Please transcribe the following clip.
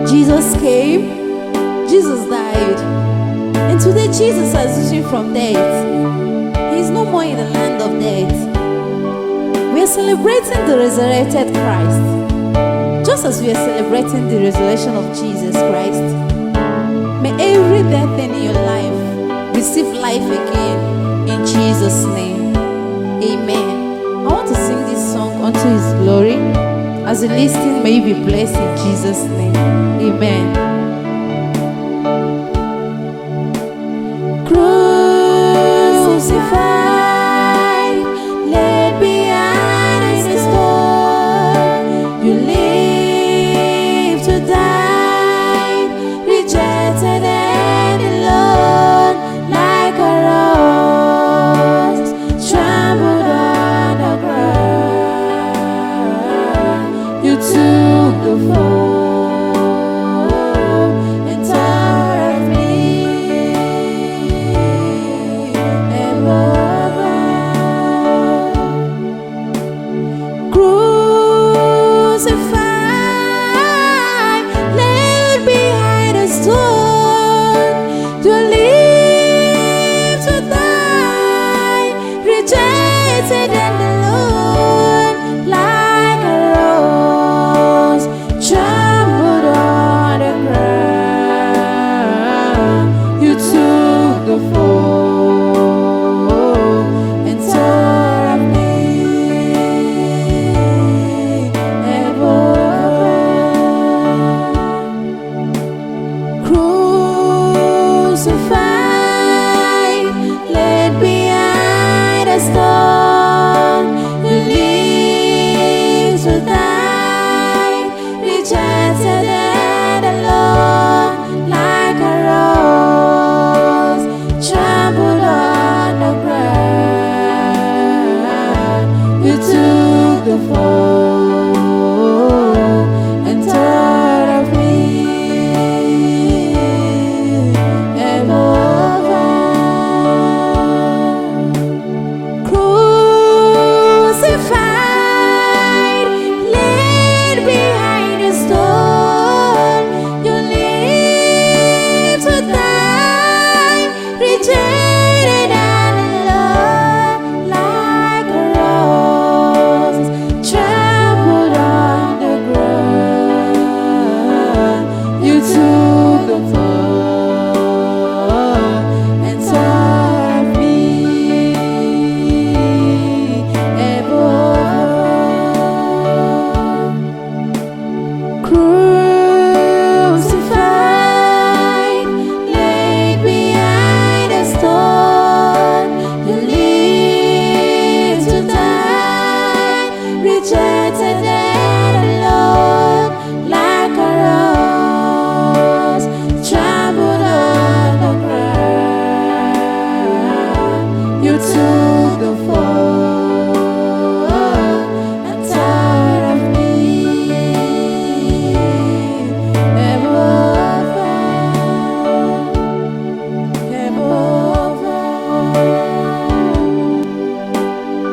Jesus came, Jesus died, and today Jesus has risen from death. He is no more in the land of death. We are celebrating the resurrected Christ, just as we are celebrating the resurrection of Jesus Christ. May every dead thing in your life receive life again in Jesus' name. Amen. I want to sing this song unto His glory. As you listen, may you be blessed in Jesus' name. Amen. Crucified, laid behind a stone, you live to die, rejected and alone, like a rose, trampled on the ground. You took the fall and tore of me above. Crucified, laid behind a stone, you live to die, rejected and alone, like a rose, trampled on the ground. You took the fall and tore of me above. Crucified, laid behind a stone, you live to die, rejected and alone, like a rose, trampled on the ground. You took the fall and tore of me above. Crucified, laid behind a stone, you live to die, rejected and alone, like a rose, trampled on the ground. You took the fall and tore of me above.